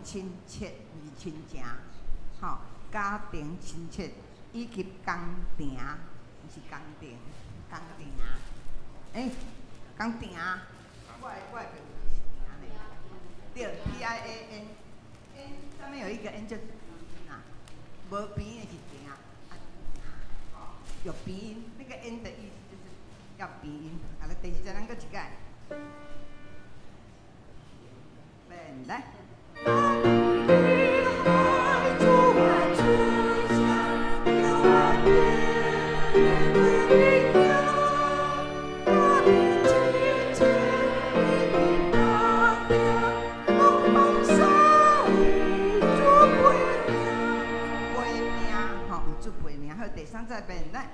亲切而亲情，吼，家庭亲切以及工程，是工程，工程，工程，我的就是安尼，对 ，PIAN，N 上面有一个 N 就啊，无鼻音的是程，有鼻音，那个 N 的意思就是要鼻音。啊，第二再咱搁一改，来。第三再变来。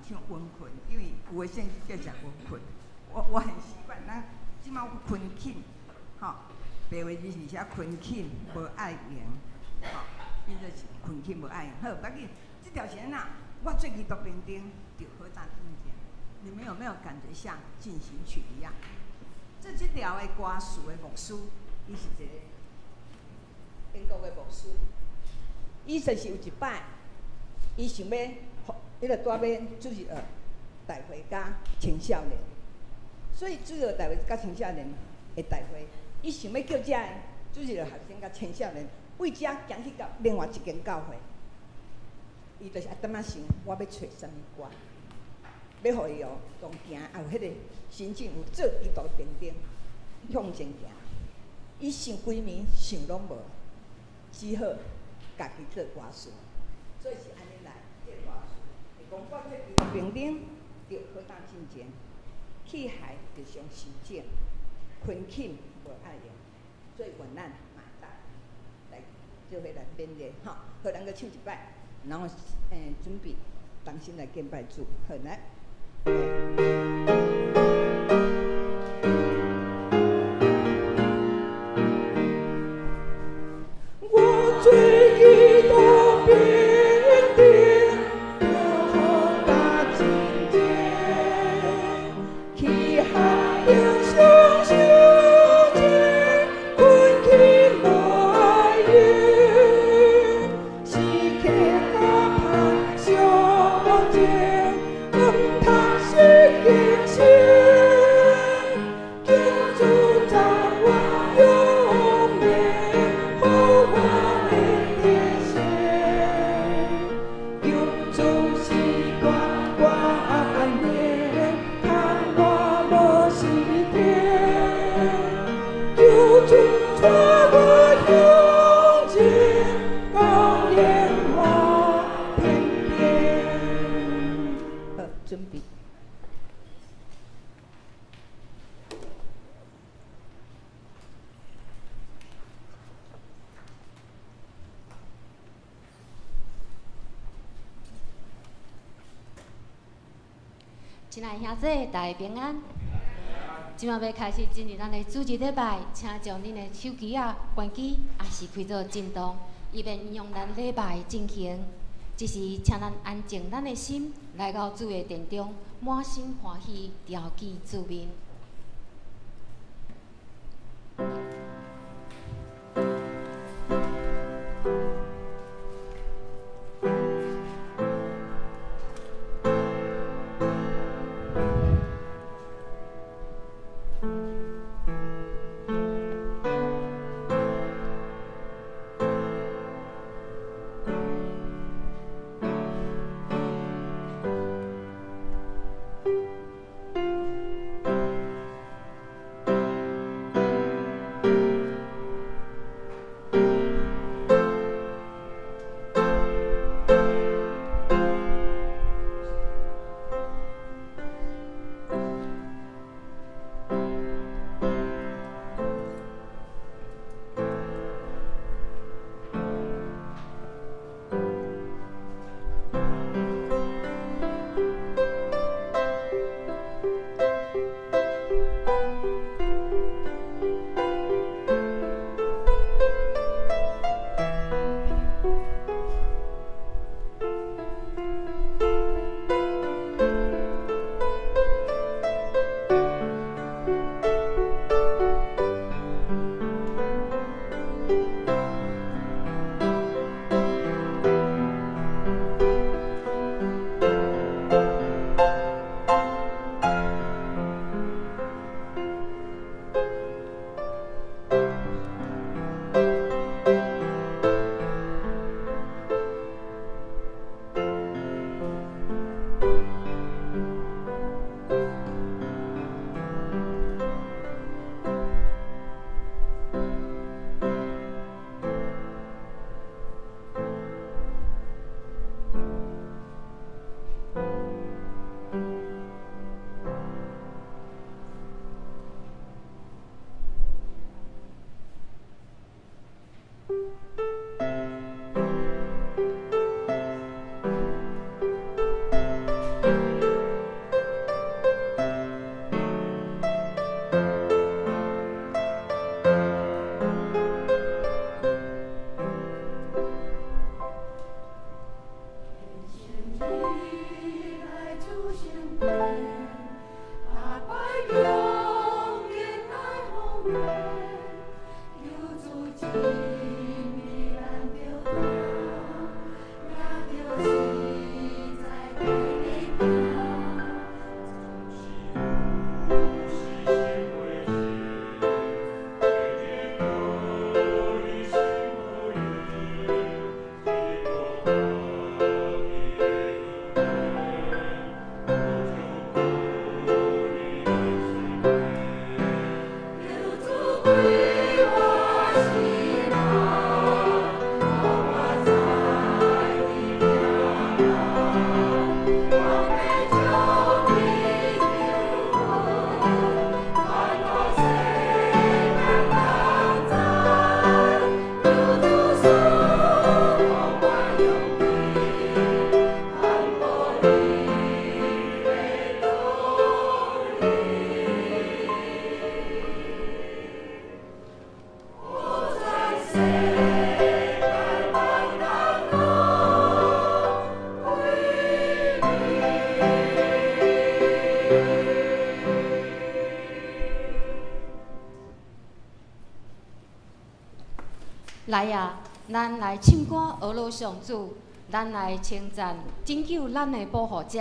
唱温困，因为有的先叫做温困，我很习惯。咱即马困寝，吼，白话字是写困寝无爱赢，吼，变做是困寝无爱赢。好，不要紧，这条弦啊，我最近读边顶就好大听见。你们有没有感觉像进行曲一样？这条的歌词的牧师，伊是一个英国的牧师，伊就是有一摆，伊想要。伊就带要主日学大会甲青少年，所以主日学大会甲青少年的大会，伊想要叫遮主日学学生甲青少年为遮行去到另外一间教会，伊就是啊，点仔想，我要找啥物歌，要互伊哦，当行也有迄个心情，有做基督边顶向前行。伊想规暝想拢无，只好家己做歌词，所以是安尼来。讲我这基督边顶着好当进前，气海着上实践，困寝无爱用，所以愿咱嘛来做伙来勉励吼，好，咱个唱一摆，然后准备重新来敬拜主，好来。亲爱兄弟，大家平安。即马要开始进入咱的主日礼拜，请将恁的手机关机，也是开做震动，以便用咱礼拜进行。只是请咱安静咱的心，来到主的殿中，满心欢喜，调起主面。来啊！咱来唱歌，俄罗上主，咱来称赞拯救咱的保护者，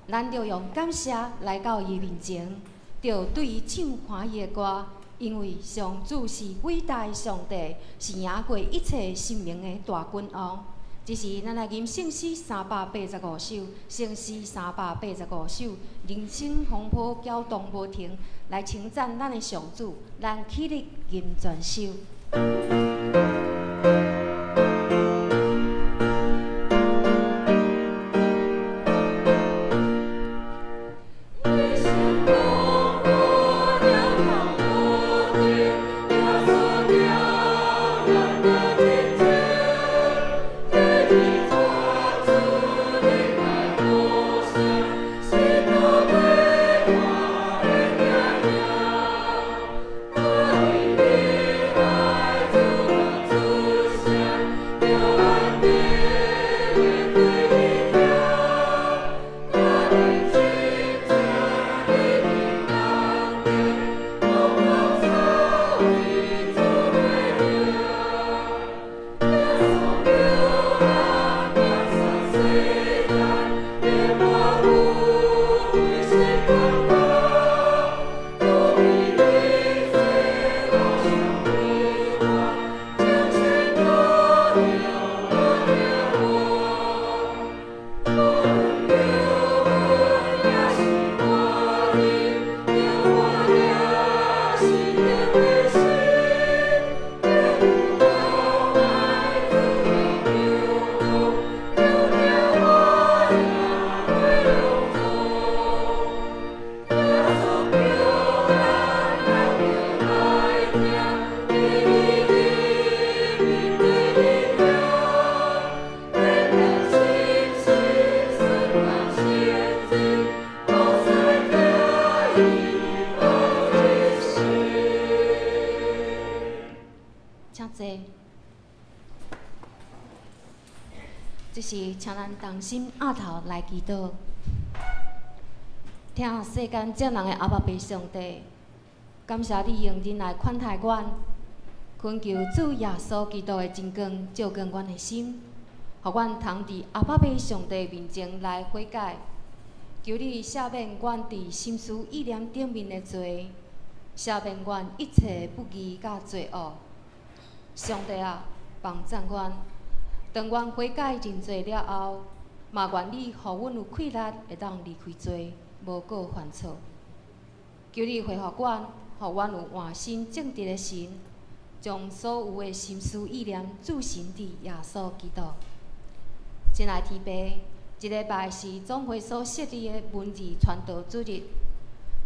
咱着用感谢来到伊面前，着对伊唱欢喜的歌，因为上主是伟大的上帝，是赢过一切生命的大君王。这是咱来吟圣诗385首，圣诗385首，人声风波搅动无停，来称赞咱的上主，咱起立吟全首。Thank you. 这时，请咱同心压头来祈祷，听世间众人的阿爸爸上帝，感谢你用仁来款待阮，恳求主耶稣基督的真光照光阮的心，互阮通伫阿爸爸上帝面前来悔改，求你赦免阮伫心思意念顶面的罪，赦免阮一切不义甲罪恶。上帝啊，帮赞阮。当阮悔改认罪了后，嘛愿你互阮有气力会当离开罪，无过犯错。求你回复阮，互阮有换心正直的心，将所有的心思意念注心伫耶稣基督。亲爱天父，一礼拜是总会所设立的文字传道主日，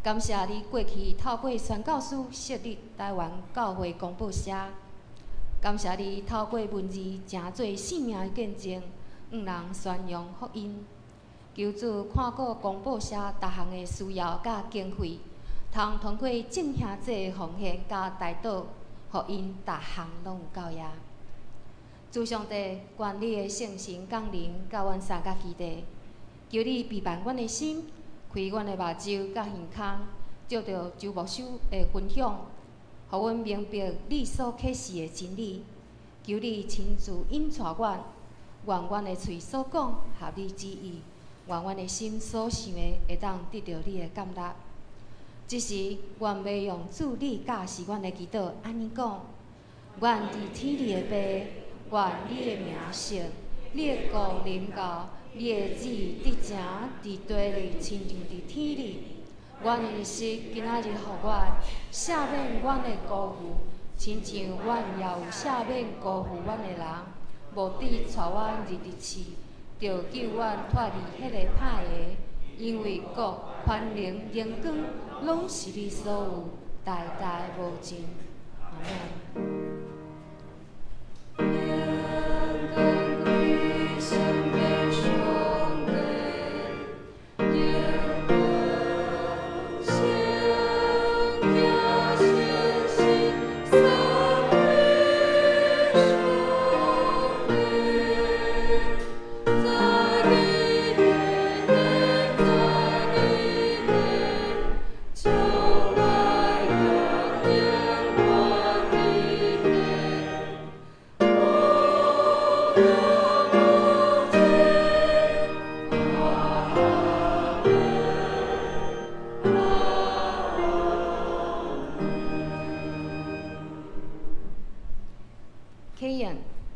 感谢你过去透过宣教师设立台湾教会公报社。感谢你透过文字成做性命的见证，让人宣扬福音。求主看顾公报社逐项的需要甲经费，通通过正兄制的奉献甲代祷，互因逐项拢有够耶。主上帝，愿你的圣神降临甲阮三甲基地，求你陪伴阮的心，开阮的目睭甲耳孔，照着周牧师的分享。互阮明白你所启示的真理，求你亲自引带阮，愿阮的嘴所讲合你旨意，愿阮的心所想的会当得到你的感觉。这时，愿要用主你教示阮的祈祷，安尼讲：愿伫天里的爸，愿你的名圣，你的国临到，你的旨意伫正伫地里，亲像伫天里。阮的日食今仔日互阮，赦免阮的辜负，亲像阮也有赦免辜负阮的人，无抵带阮入地市，着救阮脱离迄个歹个，因为国、权能、荣光，拢是你所有，代代无尽。阿门。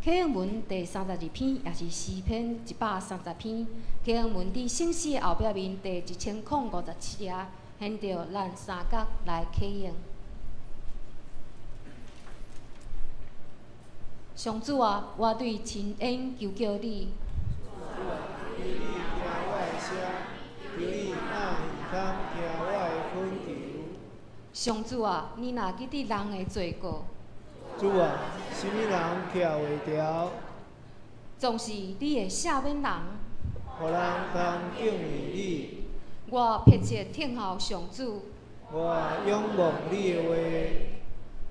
启应文第32篇，也是诗篇130篇。启应文伫圣诗的后壁面第1057页，显着咱三角来启应。上主啊，我对亲恩求叫你。求你听我的声，求你那耳孔听我的恳求。上主啊，你若记得人的罪过。主啊，什么人徛袂牢？总是你会赦免人，互人通敬畏你。我迫切听候上主，我仰望你的话。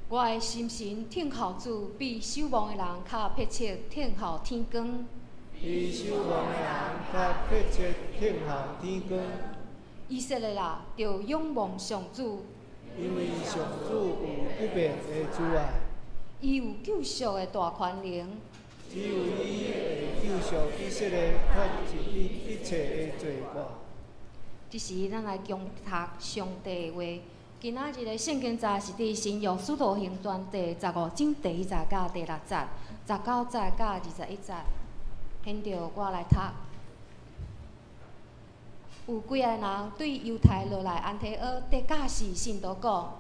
我的心神听候主，比守望的人较迫切听候天光。比守望的人较迫切听候天光。以色列人着仰望上主，因为上主有不变的主爱。伊有救赎的大权能，只有伊会救赎以色列脱离一切的罪过。这时，咱来共读上帝的话。今仔日的圣经节是伫新约使徒行传第15章第1节到第6节，19节到21节。显着我来读。有几个人对犹太落来安提阿地教士信徒讲：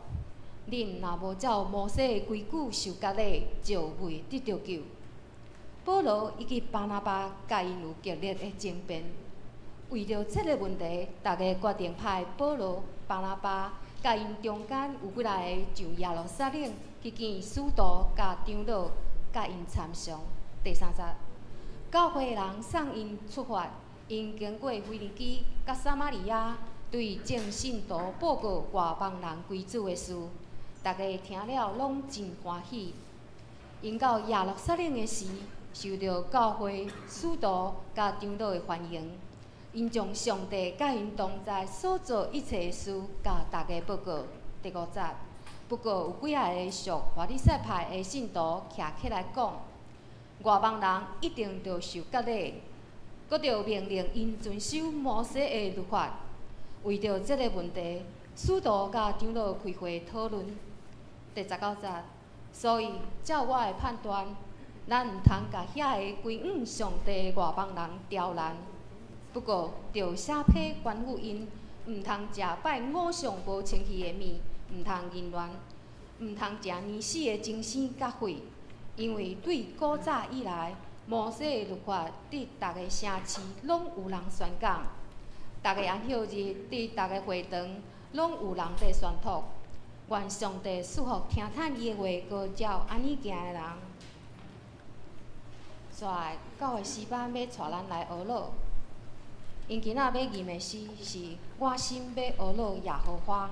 恁若无照摩西的规矩受割礼，就未得到救。保罗以及巴拿巴甲因有激烈的争辩，为着这个问题，大家决定派保罗、巴拿巴甲因中间有几来个上耶路撒冷去见使徒甲长老，甲因参详。第3节，教会的人送因出发，因经过腓尼基甲撒玛利亚，对众信徒报告外邦人归主的事。大家听了拢真欢喜。因到耶路撒冷的时，受到教会、使徒甲长老的欢迎。因将上帝甲因同在所做一切事，甲大家报告。第5节。不过有几下个属法利赛派的信徒徛起来讲，外邦人一定着受割礼，搁着命令因遵守摩西的律法。为着这个问题，使徒甲长老开会讨论。第19节。所以，照我的判断，咱毋通甲遐个归向上帝的外邦人刁难。不过，着写批吩咐因，毋通食拜偶像无清气的面，毋通淫乱，毋通食年死的精生甲血，因为对古早以来，摩西的律法伫逐个城市拢有人宣讲，逐个安息日伫逐个会堂拢有人在宣读。愿上帝赐福听趁伊的话，搁照安尼行的人。煞来，教会诗班要带咱来学老。因今仔要吟的诗是“我心要学老耶和华”。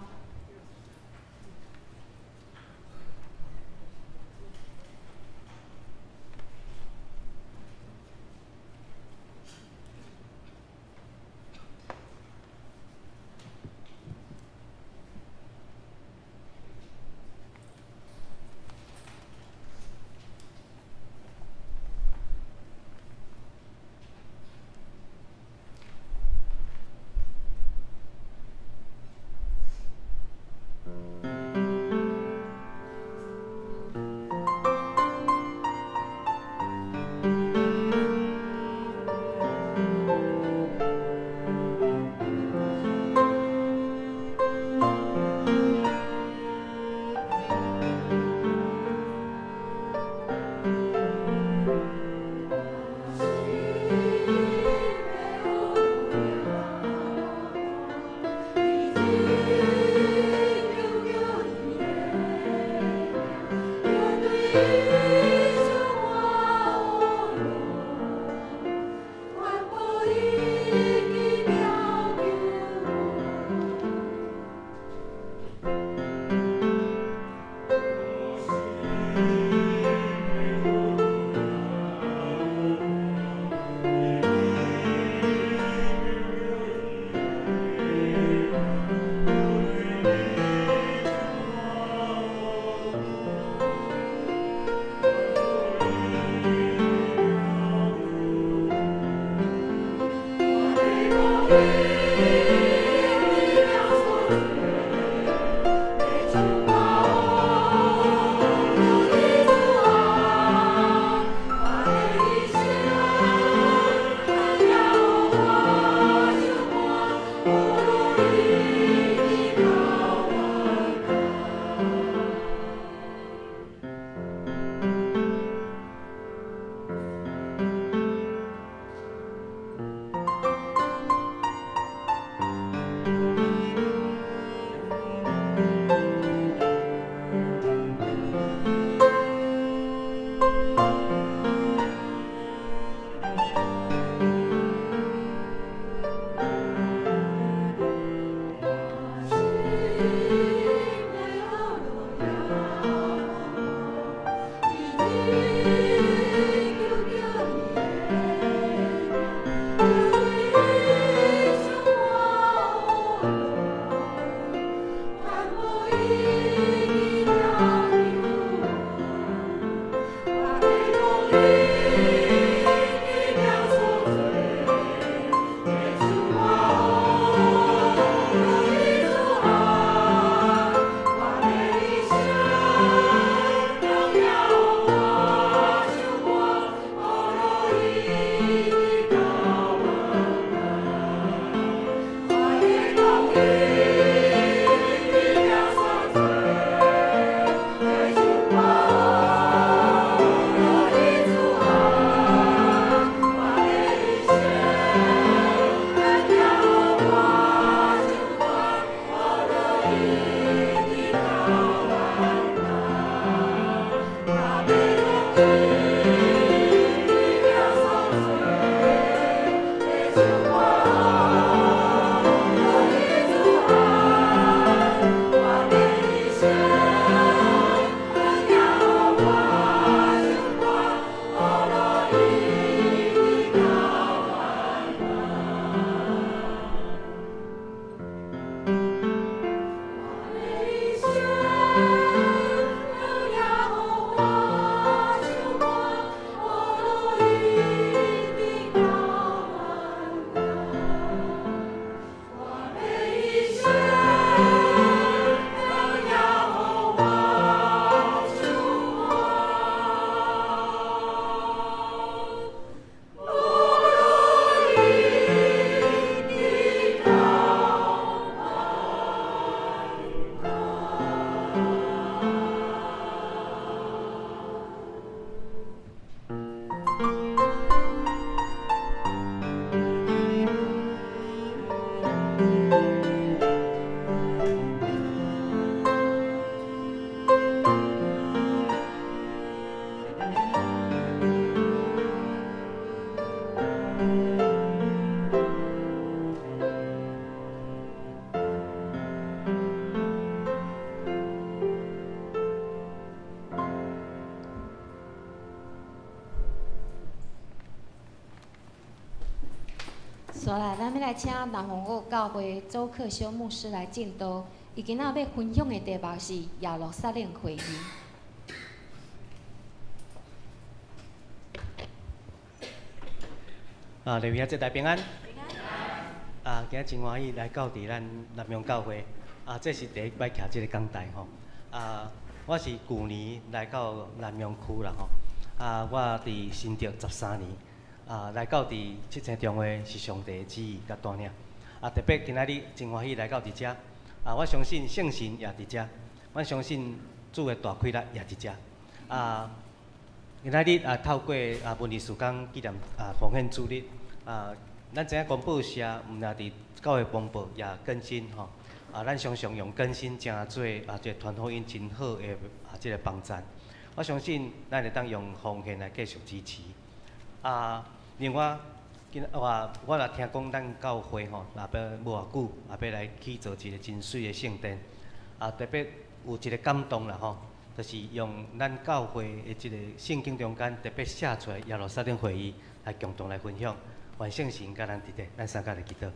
接下来，咱要来请南方国教会周克修牧师来进道。伊今仔要分享的题目是亚罗撒冷会议。利未节大平安。今日真欢喜来到伫咱南洋教会。这是第一摆徛即个讲台吼。我是去年来到南洋区啦吼。我伫新竹13年。来到伫七星中会是上帝的旨意甲带领。特别今仔日真欢喜来到伫遮。我相信圣神也伫遮，我相信主的大开力也伫遮。今仔日透过文艺时间纪念奉献主日，咱知影公报社毋但伫教会公报也更新吼。咱常常用更新诚做即个传福音真好的即个帮站。我相信咱会当用奉献来继续支持。另外，我也听讲咱教会吼，也要无偌久，也要来去做一个真水的圣殿。特别有一个感动啦吼，就是用咱教会的即个圣经中间特别写出来耶路撒冷会议来共同来分享。愿圣神甲咱伫地，咱三甲来祈祷。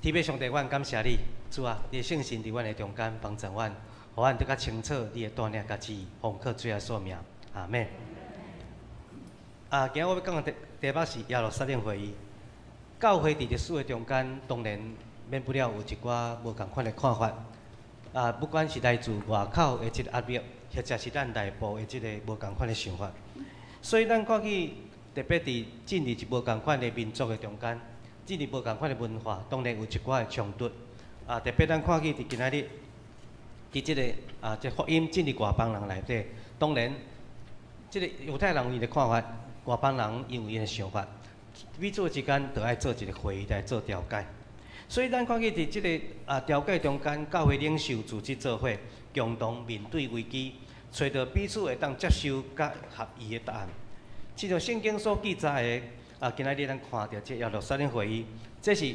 天父上帝，阮感谢你，主啊，你的圣神伫阮的中间帮助阮，互阮更较清楚你的带领甲旨意，奉靠主耶稣名，阿门。今日我要讲的题目是耶路撒冷会议。教会伫历史的中间，当然免不了有一寡无共款的看法。不管是来自外口的即个压力，或者是咱内部的即个无共款的想法。所以咱看去，特别伫进入一无共款的民族的中间，进入无共款的文化，当然有一寡的冲突。特别咱看去伫今仔日，伫即个即福音进入外邦人内底，当然，即个犹太人伊的看法。外邦人因为因的想法，彼此之间就爱做一个会议来做调解。所以咱看去伫即个调解中间，教会领袖组织做伙，共同面对危机，找到彼此会当接受甲合意的答案。亲像圣经所记载的，今仔日咱看到这耶路撒冷会议，这是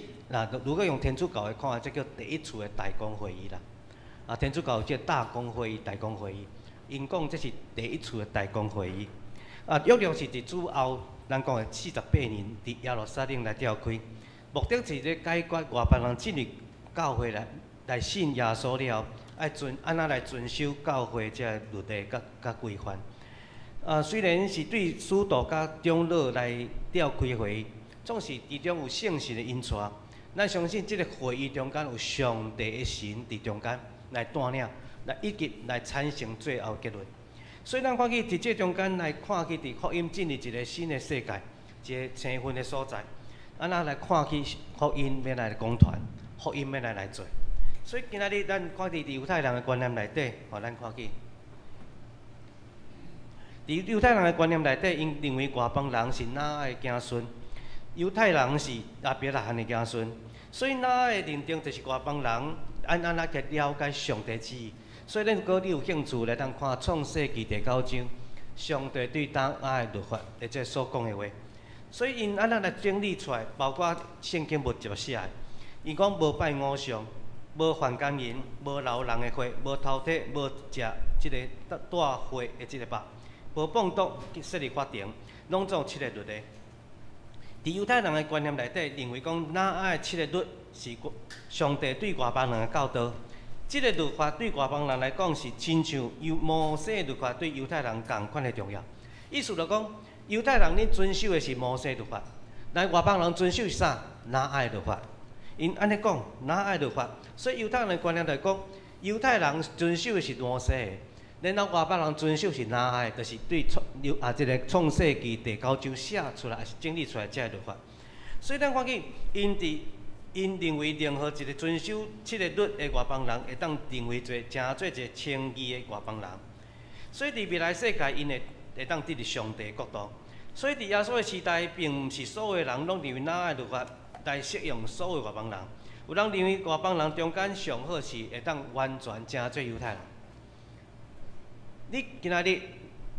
如果用天主教的看法，这叫第一次的大公会议啦。天主教有这大公会议、大公会议，因讲这是第一次的大公会议。约略是伫主后，咱讲的48年，伫耶路撒冷来召开，目的是咧解决外邦人进入教会来信耶稣了后，安怎来遵守教会这律例甲规范。虽然是对使徒甲长老来召开会议，总是其中有圣神的引带。咱相信这个会议中间有上帝的神伫中间来带领，以及来产生最后结论。所以咱看去伫这中间来看去，伫福音进入一个新的世界，一个青分的所在，安怎来看去福音要来讲传，福音要来做。所以今仔日咱看伫犹太人的观念内底，咱看去，伫犹太人的观念内底，因认为外邦人是哪的子孙，犹太人是亚伯拉罕的子孙，所以哪的认定就是外邦人安怎去了解上帝旨意。所以，如果你有兴趣来当看创世纪第9章，上帝对当的律法，或者所讲的话，所以因安怎来整理出来，包括圣经物就写的，伊讲无拜偶像，无犯奸淫，无流人的血，无偷窃，无食即个带血的即个肉，无放毒，设立法庭，拢总7个律例。伫犹太人的观念内底，认为讲哪7个律是上帝对外邦人的教导。这个律法对外邦人来讲是亲像摩西的律法对犹太人同款的重要。意思就讲，犹太人恁遵守的是摩西律法，但外邦人遵守是啥？拿爱律法。因安尼讲，拿爱律法，所以犹太人的观念来讲，犹太人遵守的是摩西的，然后外邦人遵守是拿爱，就是对这个创世纪第9章写出来，也是整理出来这个律法。所以咱看见因认为任何一个遵守7个律的外邦人，会当认为做一个称义的外邦人。所以伫未来世界，因会当得入上帝的国度。所以伫耶稣的时代，并毋是所有的人拢认为哪个律法来适用所有外邦人。有人认为外邦人中间上好是会当完全成做犹太人。你今仔日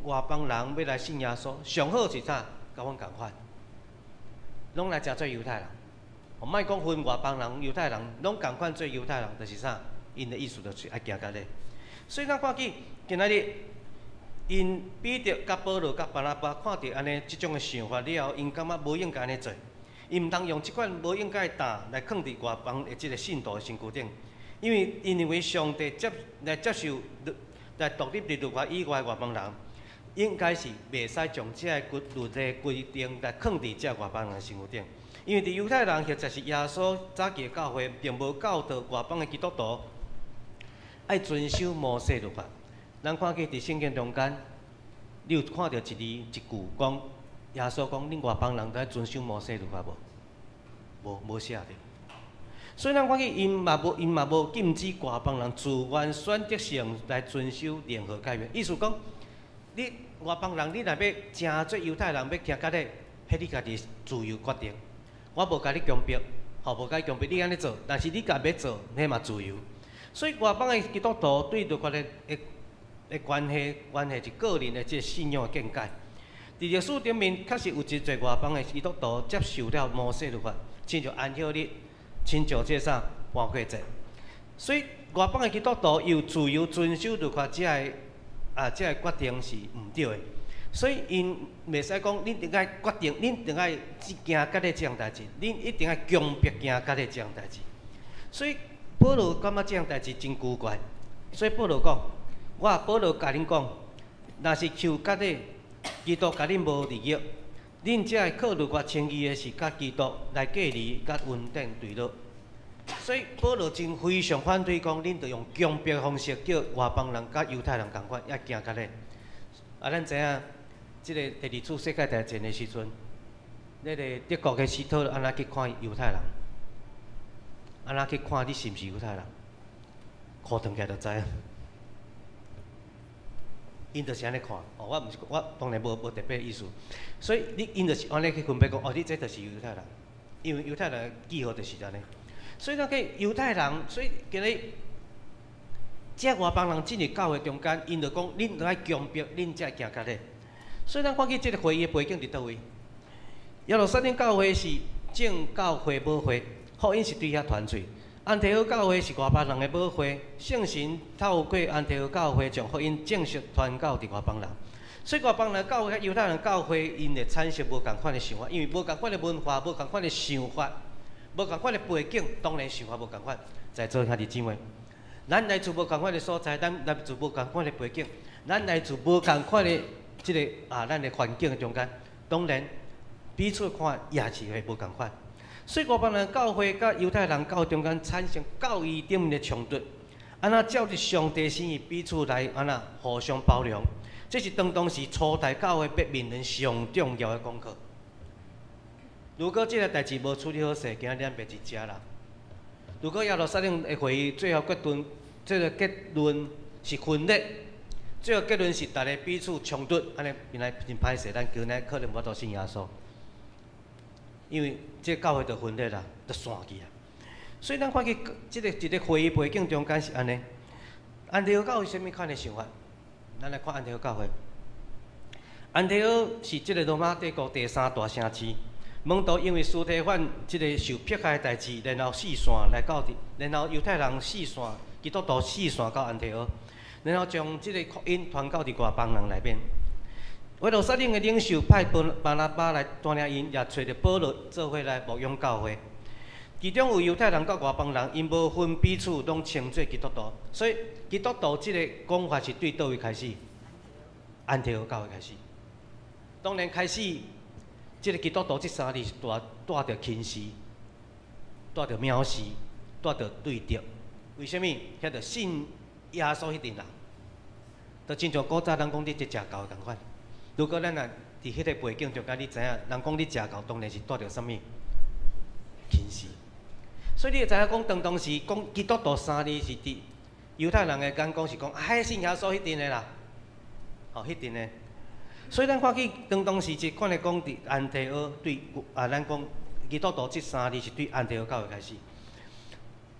外邦人要来信耶稣，上好是啥？甲阮共款，拢来成做犹太人。我莫讲分外邦人、犹太人，拢共款做犹太人，就是啥？因的意思就是爱行到咧。所以咱看见今仔日，因彼得、甲保罗、甲巴拿巴看到安尼即种的想法了后，因感觉无应该安尼做。伊毋通用即款无应该担来放伫外邦的即个信徒的身躯顶，因认为上帝接受来独立伫律法以外的外邦人，应该是袂使将即个律例规定来放伫即外邦人的身躯顶，因为伫犹太人或者是耶稣早期的教会，并无教导外邦的基督徒爱遵守摩西律法。咱看见伫圣经中间，你有看到一字一句讲，耶稣讲恁外邦人都爱遵守摩西律法无？无写着。所以咱看见因嘛无禁止外邦人自愿选择性来遵守联合诫命。意思讲，你外邦人你若要诚做犹太人，要行到咧，迄你家己自由决定。我无甲你强迫，无甲你强迫，你安尼做，但是你家要做，迄嘛自由。所以外邦的基督徒对律法的关系是个人的即个信仰的见解。伫历史顶面，确实有真侪外邦的基督徒接受了摩西律法，亲像安息日，亲像即啥逾过节。所以外邦的基督徒有自由遵守律法，即个决定是毋对的。所以因袂使讲，恁定爱决定，恁定爱行甲咧这样代志，恁一定要强迫行甲咧这样代志。所以保罗感觉这样代志真奇怪，所以保罗讲。保罗甲恁讲，若是求甲咧基督甲恁无利益，恁才会靠律法称义的是甲基督来隔离、甲稳定对落。所以保罗真非常反对讲，恁着用强迫的方式叫外邦人甲犹太人共款，也行甲咧。咱知影，即个第二次世界大战的时阵，那个德国的希特勒安怎去看犹太人？安怎去看你是毋是犹太人？看转起来就知影。因就是安尼看，我当然无特别意思，所以因就是安尼去分别讲，你这就是犹太人，因为犹太人的记号就是安尼。所以那个犹太人，所以今日这外邦人进入教会中间，因就讲，恁着爱强迫，恁才会行甲咧。所以咱看见这个会议的背景伫倒位？耶路撒冷教会是正教会母会，福音是对遐传出。安提阿教会是外邦人的母会，圣神透过安提阿教会将福音正式传到伫外邦人。所以外邦人教会、犹太人教会，因会产生无共款的想法，因为无共款的文化、无共款的想法、无共款的背景，当然想法无共款。在座兄弟姊妹，咱来自无共款的所在，咱来自无共款的背景，咱来自无共款的即个咱的环境中间，当然彼此看也是会无共款。所以外邦人教会甲犹太人教会中间产生教义顶面的冲突，安那照着上帝心意彼此来安那互相包容，这是当时初代教会别名人上重要的功课。如果这个代志无处理好势，今日咱别一家啦。如果耶路撒冷的会议最后这个结论是分裂，最后结论是大家彼此冲突，安尼原来真歹势，咱今日可能无法信耶稣。因为这教会就分裂啦，就散去啊。所以咱看见一个会议背景中间是安尼。安提阿教会什么款的想法？咱来看安提阿教会。安提阿是这个罗马帝国第3大城市。门徒因为司提反这个受迫害的代志，然后四散来到然后犹太人四散，基督徒四散到安提阿，然后将这个福音传到伫外邦人内面。耶路撒冷的领袖派巴拿巴来带领因，也找着保罗做伙来牧养教会。其中有犹太人甲外邦人，因无分彼此，拢称作基督徒。所以基督徒这个讲法是对倒位开始？安提阿教会开始。当然开始，这个基督徒这3字是带着轻视，带着藐视，带着对敌。为什么？遐着信耶稣迄阵人，就亲像古早人讲你这邪教共款。如果咱若伫迄个背景中间，你知影，人讲你邪教，当然是带着什么轻视。所以你会知影讲，当时讲基督徒3字是伫犹太人的眼光是讲，信耶稣迄阵的啦，迄阵的。所以咱看见当时是看来讲伫安提阿对咱讲基督徒这3字是对安提阿教会开始。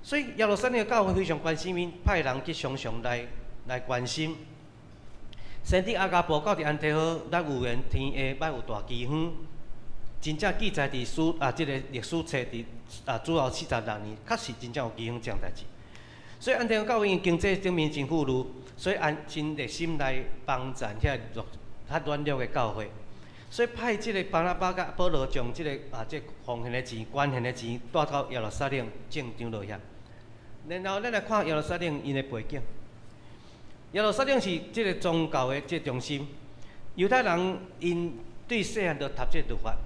所以耶路撒冷的教会非常关心因，派人去常常来关心。先知阿加布到伫安提阿，咱有缘天下捌有大饥荒，真正记载伫即个历史册伫主后46年，确实真正有饥荒这样代志。所以安提阿教会因经济顶面真富裕，所以真热心来帮助遐软弱的教会。所以派即个巴拿巴甲保罗将即个奉献的钱、捐献的钱带到耶路撒冷正场落遐。然后咱来看耶路撒冷因的背景。耶路撒冷是即个宗教的即中心。犹太人因对细汉就读这律法，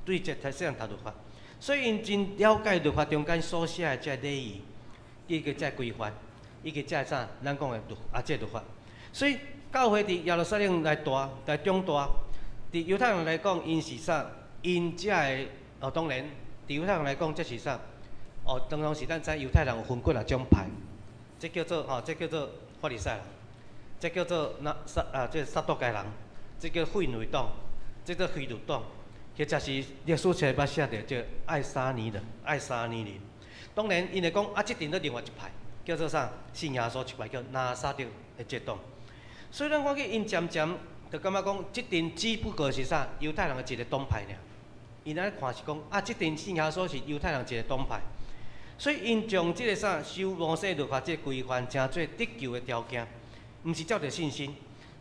对这细汉读律法，所以因真了解律法中间所写的这礼仪，伊个这规范，伊个这啥咱讲的这律法。所以教会伫耶路撒冷来长大。伫犹太人来讲，因是啥？因遮的当然，伫犹太人来讲，这是啥？当然是咱知犹太人有分几种派，这叫做这叫做法利赛人，这叫做这撒都该人，这叫废内党，这叫非律党，或者是历史册捌写着叫爱沙尼人。当然，因会讲这阵咧另外一派，叫做啥？信耶稣一派叫拿撒勒的这党。所以咱看见因渐渐。就感觉讲，即阵只不过是啥？犹太人的一个党派尔。因安尼看是讲，即阵信耶稣是犹太人一个党派，所以因将即个啥修摩西律法即个规范，成做得救的条件，毋是照着信心。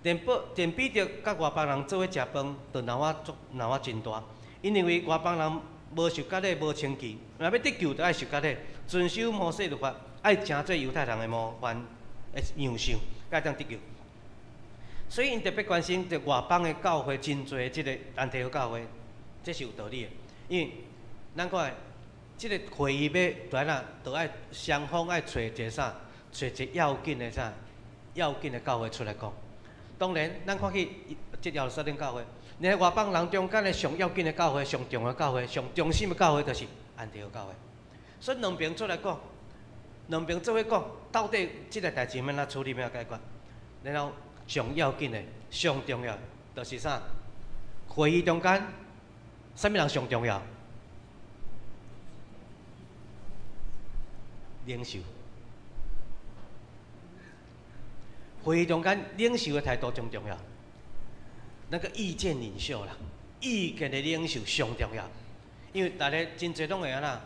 连彼得甲外邦人做伙食饭，就闹我真大。因认为外邦人无受割礼无清气，若要得救，就爱受割礼，遵守摩西律法，爱成做犹太人的模范的样式，才当得救。所以因特别关心着外邦的教会真侪，即个安提阿教会，这是有道理的。因为咱看，即个会议要就爱双方爱找一个啥，找一个要紧的教会出来讲。当然，咱看去即耶路撒冷教会，连外邦人中间的上要紧的教会、上重要的教会、上中心的教会，就是安提阿教会。所以两边出来讲，两边做伙讲，到底即个代志要怎处理、要解决，然后。上要紧的、上重要，就是啥？会议中间，啥物人上重要？领袖。会议中间，领袖的态度最重要。那个意见领袖啦，意见的领袖上重要，因为大家真侪拢会安那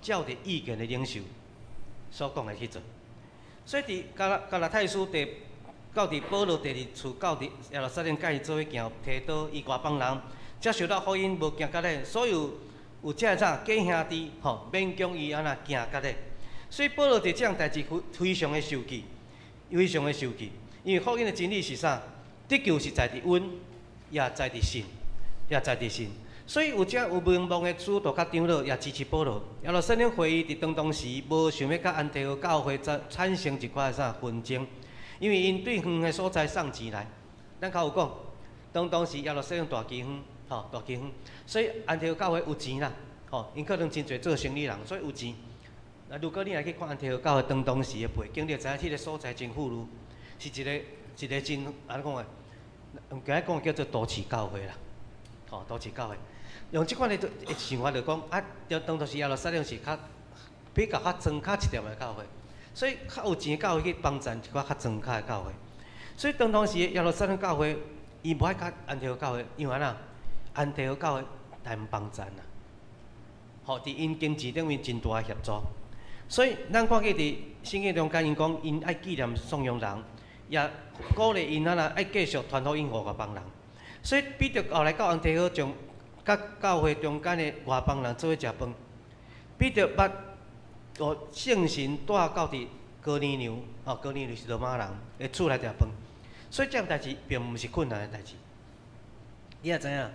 照着意见的领袖所讲的去做。所以伫加拉太书到伫保罗第二次到伫耶路撒冷，甲伊做伙行，提到伊外邦人接受到福音无行割礼，所有这啥假兄弟免讲伊安那行割礼。所以保罗对这样代志非常的受气，因为福音的真理是啥？得救是在伫恩，也在伫信，所以有名望的主导甲长老也支持保罗。耶路撒冷会议伫当时无想要甲安提阿教会产生一寡啥纷争。因为因对远的所在送钱来，咱较有讲，当时耶路撒冷大饥荒，所以安提阿教会有钱啦，因可能真侪做生意人，所以有钱。如果你来去看安提阿教会当时的背景，你就知影迄个所在真富裕，是一个真安尼讲的，用今仔讲叫做都市教会啦，都市教会。用即款的想法就讲，当时耶路撒冷是比较较庄较一点的教会。所以较有钱的教会去帮衬一寡较庄卡的教会，所以当时耶路撒冷教会，伊无爱甲安提阿教会，因为安安提阿教会太毋帮衬啦，伫因经济顶面真大的协助。所以咱看见伫圣经中间，因讲因爱纪念颂扬人，也鼓励因爱继续传福音互外邦人。所以彼得后来到安提阿将甲教会中间的外邦人做伙食饭，彼得捌。圣神带到伫哥尼流是罗马人的厝内食饭，所以这样代志并毋是困难的代志。你也知影，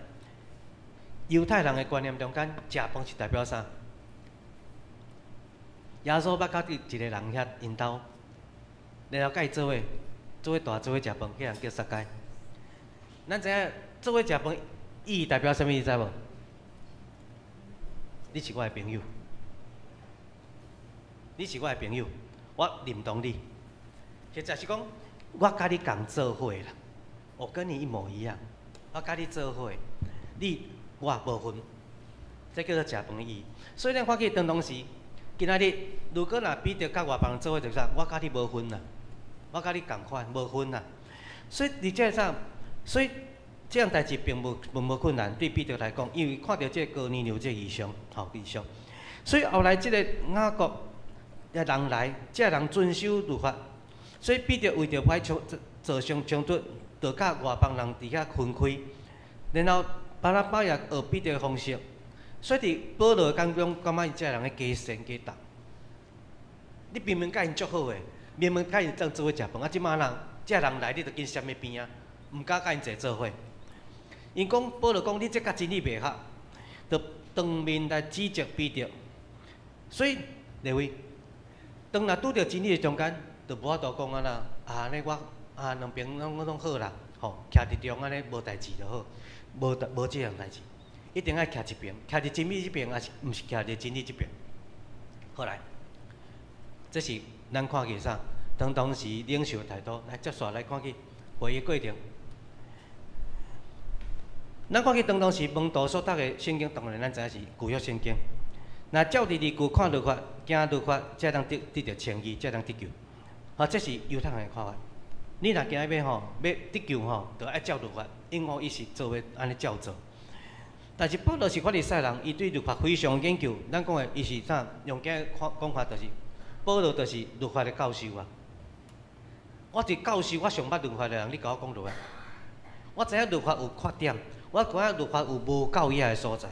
犹太人的观念中间，食饭是代表啥？耶稣捌甲一个人遐因兜，然后甲伊做伙大做伙食饭，迄人叫撒该。咱知影做伙食饭意义代表啥物？你知无？你是我的朋友。你是我的朋友，我认同你，或者是讲我甲你共做伙啦，我跟你一模一样，我甲你做伙，你我无分，这叫做食饭的意义。所以咱看见当时，今仔日如果若彼得甲外邦人做伙，就是啥？我甲你无分啦，我甲你共款无分啦。所以而且啥？所以这样代志并无困难，对彼得来讲，因为看到这哥尼流这异象，所以后来这个雅各。人来，这人遵守律法，所以彼得为着歹做相冲突，就甲外邦人伫遐分开，然后巴拉巴也学彼得的方式，所以伫保罗当中，感觉伊这人咧加善加重。你明明甲因足好诶，明明甲因做伙食饭，啊，即马人这人来，你着紧闪伊边啊，毋敢甲因坐做伙。因讲保罗讲，你这甲真理袂合，着当面来指责彼得。所以各位，当若拄着真理的中间，着无法度讲安那安尼我两边拢好啦，吼，徛伫中安尼无代志就好，无即样代志，一定爱徛一边，徛伫真理即边，还是毋是徛伫真理即边？好来。这是咱看见啥？当时领袖的态度，来接续来看见会议过程。咱看见当时门徒所读的圣经，当然咱知影是旧约圣经。那照伫字句看律法、行律法，才能得到称义，才能得救。啊，这是犹太人的看法。你若今日要得救吼，就爱照律法，因我伊是做要安尼照做。但是保罗是法利赛人，伊对律法非常研究。咱讲的伊是啥？用今日讲法就是。保罗就是律法的教授啊！我是教授，我上捌律法的人，你甲我讲律法，我知影律法有缺点，我知影律法有无够野的所在，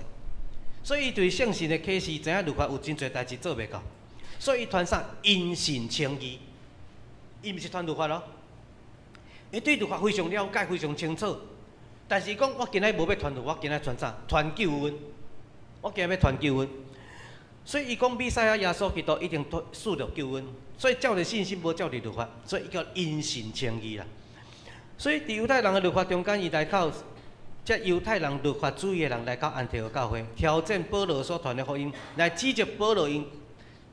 所以伊对圣神的启示，知影律法有真侪代志做袂到，所以伊传啥因信称义，伊毋是传律法咯，伊对律法非常了解，非常清楚，但是讲我今日无要传律法，我今日传啥？传救恩，我今日要传救恩。所以伊讲，弥赛亚耶稣基督一定赐着救恩，所以照着信心，无照着律法，所以伊叫因信称义啦。所以伫犹太人的律法中间，伊来到这犹太人律法主义的人来到安提阿教会，挑战保罗所传的福音，来指责保罗因，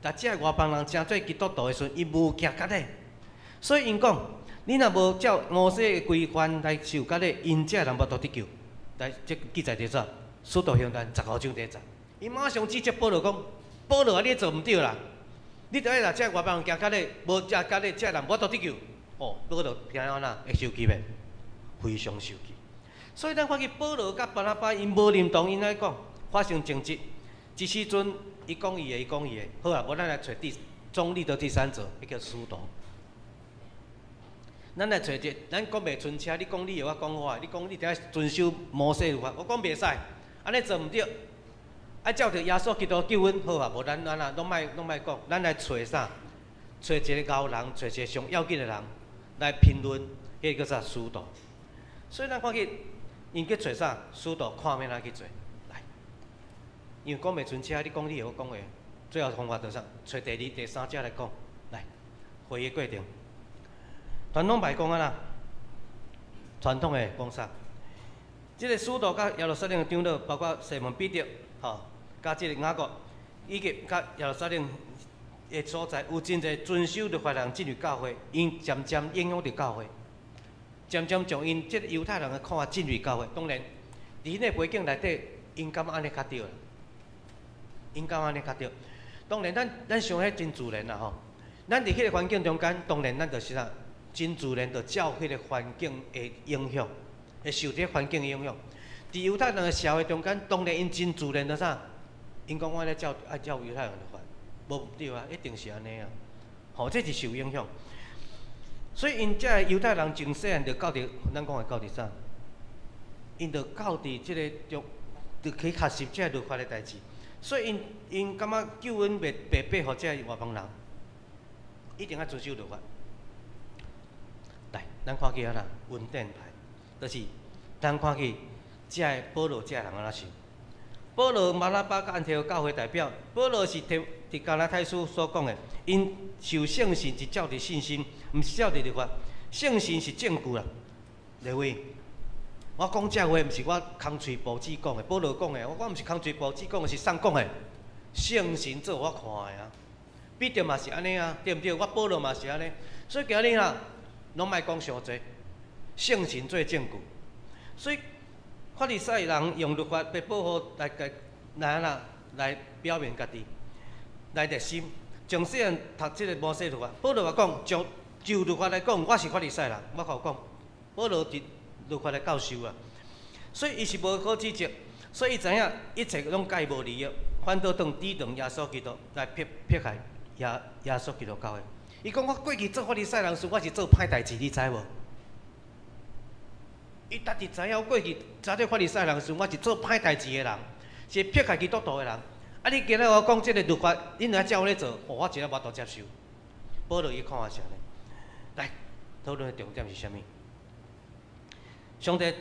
但这外邦人成做基督徒的时阵，伊无行割礼。所以因讲，你若无照摩西的规范来受割礼，因这人无得救。来，这记载伫啥？使徒行传15章第1节，伊马上指责保罗讲。保罗啊，你做毋对啦！你着爱若这外邦人行割礼，无食割礼，这人无得得救。哦，保罗听安那会受气袂？非常受气。所以咱看见保罗甲巴拿巴因无认同，因来讲发生争执。一时阵伊讲伊的，伊讲伊的，好啊，无咱来找中立的第三者，迄叫使徒。咱来找一，咱讲袂顺车，你讲你的，我讲我的，你讲你得遵守摩西律法，我讲袂使，安尼做毋对。啊，照着耶稣基督救恩好啊，无咱安那拢莫讲，咱来找啥？找一个高人，找一个上要紧的人来评论，迄个叫啥？使徒。所以咱看见因去找啥？使徒看免哪去找？来，因为讲袂顺车，你讲你的，我讲的，最后方法就是啥？找第二、第三者来讲，来会议过程。传统派讲啊啦，传统的讲啥？即个使徒甲耶路撒冷长老，包括西门彼得，吼。甲即个雅各，以及甲耶路撒冷的所在，有真侪遵守律法人进入教会，因渐渐影响着教会，渐渐将因即个犹太人的看法进入教会。当然，伫因个背景内底，因感觉安尼较对啦，因感觉安尼较对。当然，咱想迄真自然啦吼。咱伫迄个环境中间，当然咱就是啥，真自然着照迄个环境的影响，会受这环境的影响。伫犹太人的社会中间，当然因真自然着啥？因讲我咧爱照犹太人的法，无对啊，一定是安尼啊。吼，这是受影响。所以因这犹太人从细汉就教伫，咱讲的教伫啥？因就教伫即个就去学习这律法的代志。所以因感觉救恩袂背互这外邦人，一定要遵守律法。来，咱看见啊啦，稳定派，就是咱看见这保罗这人安怎想。保罗、马拉巴甲安提阿教会代表，保罗是伫加拉太书所讲的，因受圣神是照着信心，毋是照着律法。圣神是证据啦，各位，我讲这话毋是我空嘴报纸讲的，保罗讲的，我毋是空嘴报纸讲的，是谁讲的？圣神做我看的啊，彼得嘛是安尼啊，对毋对？我保罗嘛是安尼，所以今日啊，拢莫讲伤济，圣神做证据，所以。法利赛人用律法来保护来表明家己，来热心。从细汉读即个摩西律法，保罗话讲，就律法来讲，我是法利赛人。我甲讲，保罗是律法的教授啊，所以伊是无好指责，所以伊知影一切拢甲伊无利益，反倒当抵挡耶稣基督来迫害耶稣基督教的。伊讲我过去做法利赛人时，我是做歹代志，你知无？伊家己知影过去早点法利赛人时，我是做歹代志的人，是撇开基督徒的人。啊，你今日我讲即个律法，恁来照咧做，我一个无都接受。保罗伊看法是安尼。来，讨论的重点是啥物？上帝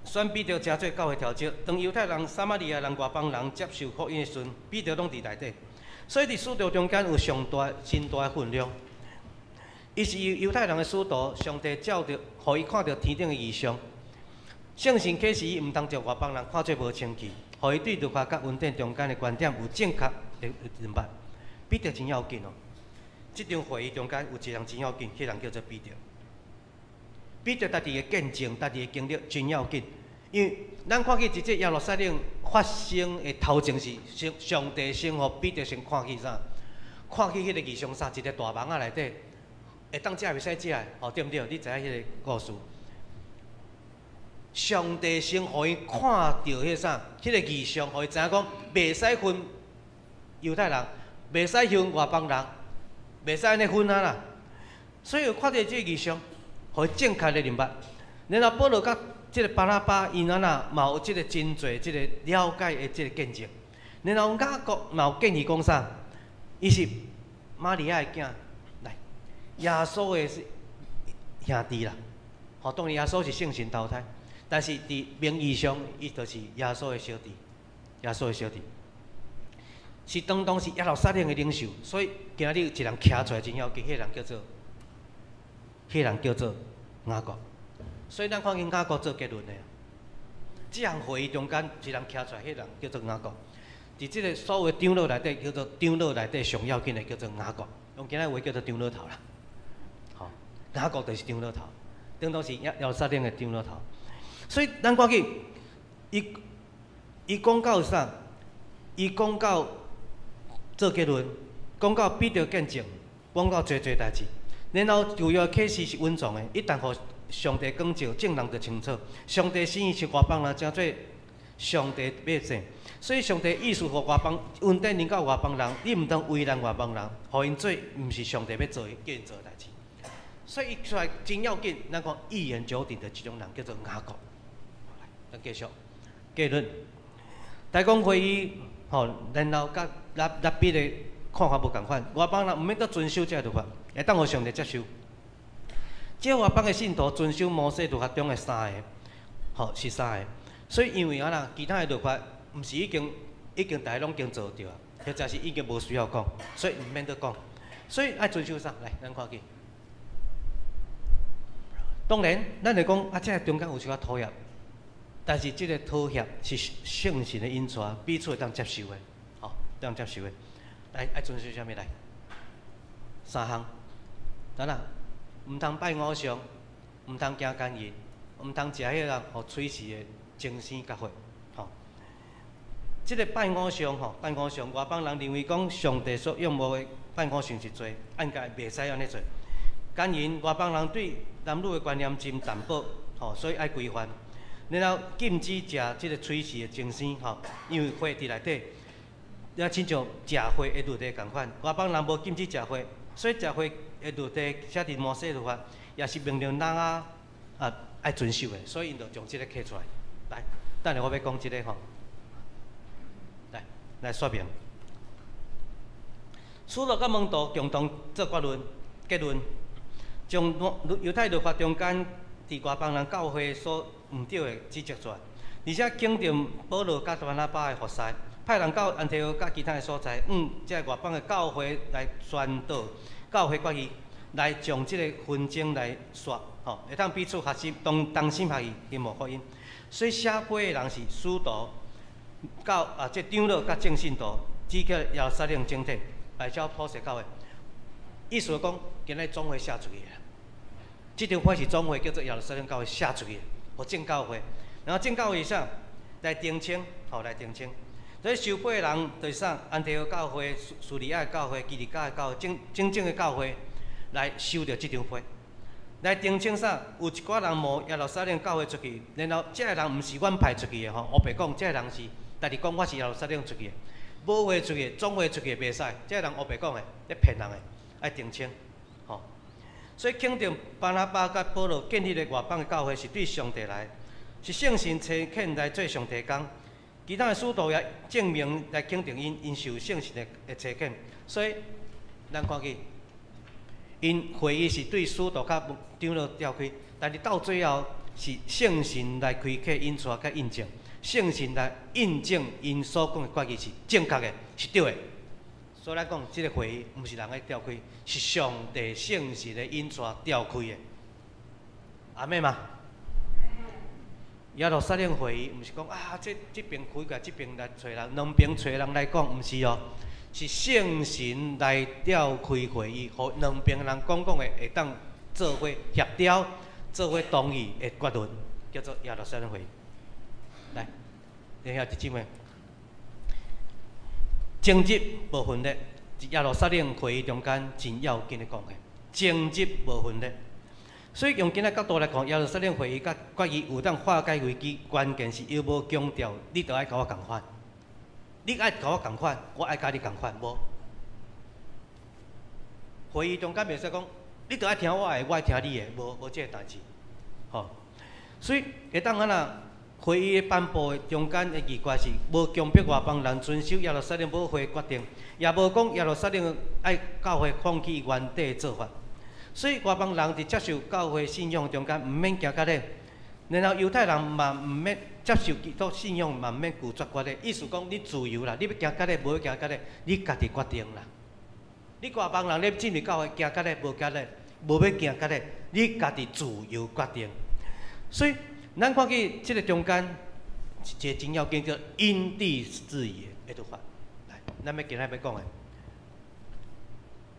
选彼得真做教会调节，当犹太人、撒玛利亚人、外邦人接受福音的时阵，彼得拢伫内底。所以伫使徒中间有上大、真大的分量。伊是犹太人的使徒，上帝照着，互伊看到天顶的异象。圣神启示伊毋当着外邦人看做无清气，互伊对律法甲恩典中间的观点有正确的明白。彼得真要紧哦！即场会议中间有一人真要紧，迄人叫做彼得。彼得家己的见证、家己的经历真要紧，因为咱看见即个耶路撒冷发生的头前是上帝先互彼得先看见啥？看见迄个异象啥？一个大网仔内底，会当食袂使食的，哦对毋对？你知影迄个故事？上帝先互伊看到迄啥？迄个异象，互伊知影讲袂使分犹太人，袂使向外邦人，袂使安尼分啊啦。所以看到即个异象。互伊正确的明白，然后保罗甲即个巴拉巴因嘛有即个真侪即个了解的即个见证，然后雅各嘛有建议讲啥？伊是玛利亚的囝，来耶稣的兄弟啦。吼，当然耶稣是圣神投胎，但是伫名义上伊就是耶稣的小弟，耶稣的小弟是当时耶路撒冷的领袖，所以今日有一人徛出来真要紧，迄人叫做雅各，所以咱看见雅各做结论的。这项会议中间，一人徛出来，迄人叫做雅各。伫即个所有长老内底，叫做长老内底上要紧的叫做雅各，用今仔话叫做长老头啦。吼，雅各就是长老头，等同是耶路撒冷的长老头。所以咱看见，伊讲到啥？伊讲到做结论，讲到彼得见证，讲到侪代志。然后旧约启示是稳重的，一旦互上帝讲照，正人就清楚。上帝心意是外邦人称做上帝百姓，所以上帝意思互外邦恩典临到外邦人，你毋通为难外邦人，互因做毋是上帝要做的，叫因做的代志。所以伊出来真要紧，咱讲一言九鼎的这种人叫做雅各。咱继续结论，大公会议吼，然后甲立比的看法无共款，外邦人毋免阁遵守这个律法。会当互上帝接受。这外邦的信徒遵守摩西律法中的3个，吼是3个。所以因为安那其他的律法，毋是已经大家拢已经做着啊，或者是已经无需要讲，所以毋免得讲。所以爱遵守啥？来，咱看见。当然，咱来讲啊，这中间有一寡妥协，但是这个妥协是圣神的因素，彼此会当接受的，吼，当接受的。来，爱遵守啥物来？3项。当然，毋通拜偶像，毋通行奸淫，毋通食迄个互吹死的精生甲血，吼。即个拜偶像吼，拜偶像，外邦人认为讲上帝所仰慕的拜偶像是罪，应该袂使安尼做。奸淫，外邦人对男女的观念真淡薄，吼，所以爱规范。然后禁止食即个吹死的精生，吼，因为血伫内底，也亲像食血的律例共款。外邦人无禁止食血。所以食血的律例写伫摩西律法，也是命令人爱遵守的，所以因就将即个刻出来。来，等下我要讲即个吼，来说明。使徒甲门徒共同做结论，将犹太律法中间伫外邦人教会所毋对的指责出来，而且肯定保罗甲巴拿巴的服侍，派人到安提阿甲其他的所在，即个外邦的教会来宣导教会关系，来将即个纷争来刷，吼，会当彼此学习，同心合意，希望福音。所以写批的人是使徒、即长老甲正信徒，指叫耶路撒冷整体，来照普世教会。意思讲，今日总会写出去的。即张批是总会叫做耶路撒冷教会写出去的，互正教会。然后正教会啥来澄清，吼来澄清。所以受批的人就是啥？安提阿教会、叙利亚的教会、基利家的教会、真正的教会来收着即张批，来澄清啥？有一寡人无耶路撒冷教会出去，然后这个人毋是阮派出去的吼，黑白讲，这个人是，但是讲我是耶路撒冷出去的，无话出去，总话出去袂使，这个人黑白讲的，咧骗人的，爱澄清，吼。所以肯定巴拿巴甲保罗建立的外邦的教会是对上帝来，是圣神差遣来做上帝工。其他的使徒也证明来肯定因受圣神的差遣，所以咱看见因会议是对使徒甲长老召开，但是到最后是圣神来开启因带甲印证，圣神来印证因所讲的决议是正确的，是对的。所以咱讲，这个会议毋是人来召开，是上帝圣神的因带召开的。阿妹嘛？耶路撒冷会议，毋是讲啊，这边开个，这边来找人，两边找人来讲，毋是哦，是圣神来召开会议，互两边人讲的会当做伙协调，做伙同意的决论，叫做耶路撒冷会议。来，弟兄姊妹，争执无分裂，是耶路撒冷会议中间真要紧的讲的，争执无分裂。所以用今仔角度来看，耶路撒冷会议甲决议有当化解危机，关键是要无强调，你着爱甲我共款，你爱甲我共款，我爱甲你共款，无。会议中间袂使讲，你着爱听我的，我爱听你的，无这个代志，吼。所以会当安那会议颁布的中间的议决是无强迫外邦人遵守耶路撒冷保会决定，也无讲耶路撒冷爱教会放弃原底的做法。所以外邦人伫接受教会信仰中间，毋免行甲咧；然后犹太人嘛毋免接受基督信仰，嘛毋免拒绝决咧。意思讲你自由啦，你要行甲咧，无要行甲咧，你家己决定啦。你外邦人咧进入教会行甲咧，无甲咧，无要行甲咧，你家己自由决定。所以咱看见即个中间一个真要紧叫因地制宜的做法。来，咱要今仔要讲的，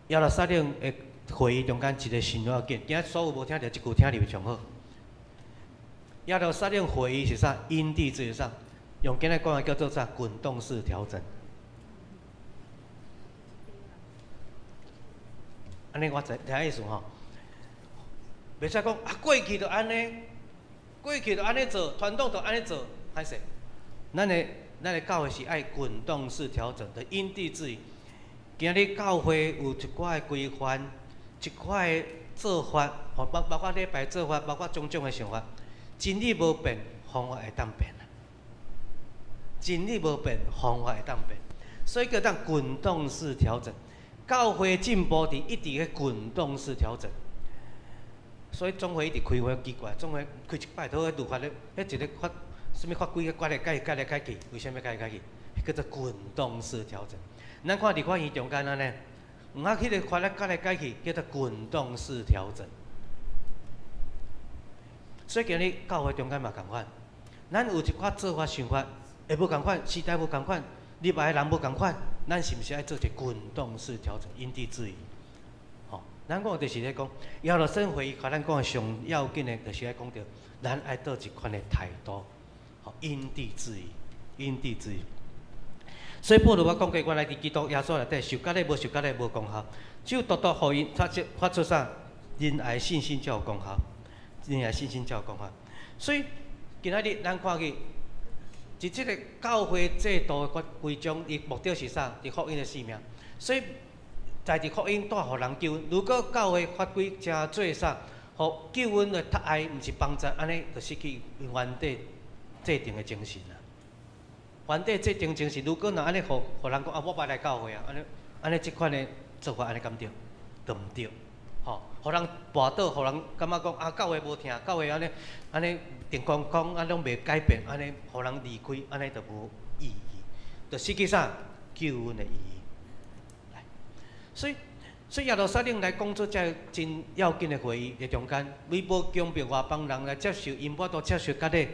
耶路撒冷的会议中间一个神要紧，今仔所有无听到即句听入上好。耶路撒冷会议是啥？因地制宜啥？用今仔讲的叫做啥？滚动式调整。安尼我知意思吼，袂使讲啊过去就安尼，过去就安尼做，传统就安尼做，歹势。咱的教会是爱滚动式调整的因地制宜。今日教会有一寡的规范。一块的做法，吼，包括礼拜做法，包括种种的想法，真理无变，方法会当变啊。真理无变，方法会当变，所以叫当滚动式调整。教会进步伫一直咧滚动式调整，所以总会一直开会奇怪，总会开一摆头咧律法咧，迄一个法，什么法规咧改来改去，为什么改来改去？叫做滚动式调整。咱看伫法院中间安尼。迄个法律改来改去，叫做滚动式调整。所以今日教会中间嘛共款，咱有一寡做法想法会无共款，时代无共款，入来的人无共款，咱是毋是爱做一个滚动式调整，因地制宜？吼，咱讲就是咧讲，耶路撒冷会议，甲咱讲的上要紧的，就是爱讲到，咱爱倒一款的态度，吼，因地制宜，因地制宜。所以保罗我讲过，原来伫基督耶稣内底受割礼无受割礼无功效，只有独独互因发出啥仁爱信心才有功效，仁爱信心才有功效。所以今仔日咱看见，是即个教会制度的规章，伊目的是啥？是福音的使命。所以在伫福音带互人救恩。如果教会法规真做啥，互救恩的脱爱，毋是帮助，安尼就失去原底制定的精神啦。原底制定精神，如果若安尼，互人讲啊，我捌来教会啊，安尼即款的做法安尼敢对？都毋对，吼，互人跋倒，互人感觉讲啊，教会无听，教会安尼定光光啊，拢袂改变，安尼互人离开，安尼就无意义，就失去啥救恩的意义。来，所以耶路撒冷来讲做这真要紧的会议的中间，为无强迫外邦人来接受，因我都接受割礼，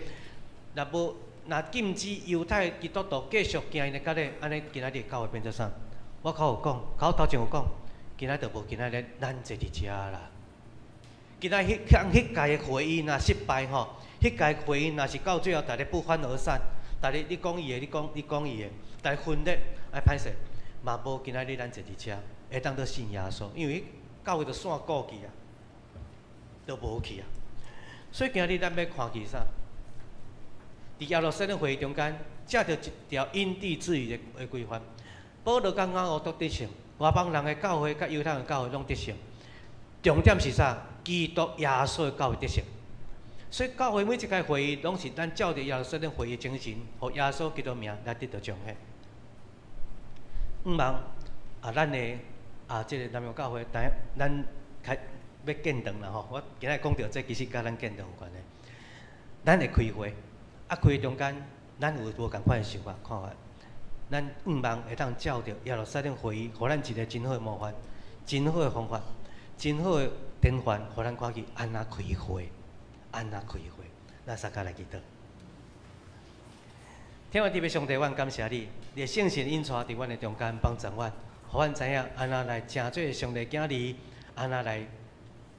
若禁止犹太基督徒继续行因的割礼，安尼今仔日教会变做啥？我头有讲，头前有讲，今仔就无今仔日咱坐伫遮啦。今仔迄届的会议若失败吼，迄届会议若是到最后大家不欢而散，大家你讲伊的，你讲伊的，大家分裂，爱歹势，嘛无今仔日咱坐伫遮，会当做信耶稣，因为教会就散过去啊，都无去啊。所以今仔日咱要看去啥？伫耶路撒冷会议中间，借着一条因地制宜的规范，保罗讲我都得胜，外邦人的教会甲犹太人教会拢得胜。重点是啥？基督耶稣的教会得胜。所以教会每一届会议，拢是咱照着耶路撒冷会议精神，互耶稣基督名来得到彰显。毋茫咱的即个南洋教会，咱要建堂啦吼。我今仔讲到这，其实甲咱建堂有关的。咱会开会，开中间，咱有无共款的想法看法。咱毋茫会当照着耶路撒冷会议，互咱一个真好的模范、真好的方法、真好的典范，互咱看去安怎开会，安怎开会。咱大家来祈祷。天父地父上帝，阮感谢你，你的圣神引带伫阮的中间，帮助阮，互阮知影安怎来正做上帝囝儿，安怎来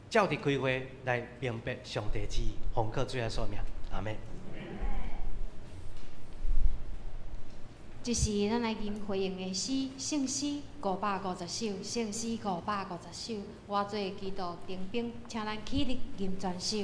照着开会来明白上帝旨意，奉靠最后所命。阿门。这是咱来吟回应的诗，圣诗550首，圣诗550首。我做基督丁兵，请咱起立吟全首。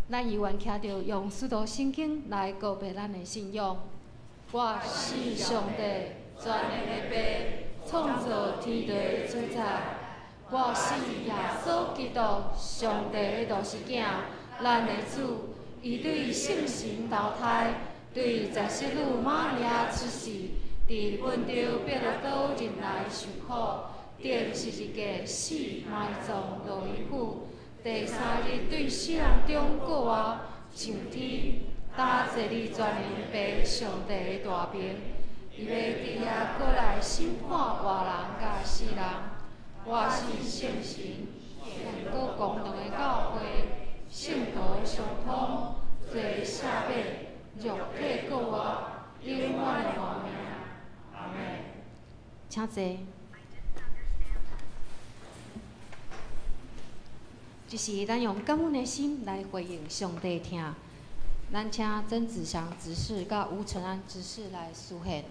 咱依愿徛着用许多圣经来告白咱的信仰。我是上帝全能的爸，创造天地的主宰。我是耶稣基督，上帝的独生囝，咱的主。伊对圣神投胎，对在世女玛利亚出世，伫温州伯乐岛人来受苦，顶十字架死埋葬落伊府。第三日对死人中过活，上天，搭坐你全能爸上帝的大屏，伊要伫遐过来审判活人甲死人。我是圣神，全国共同的教会，圣徒的相通，做下辈肉体过活，永远的活命。阿门。请坐。就是咱用感恩的心来回应上帝听。咱请曾子祥执事甲吴承安执事来书献。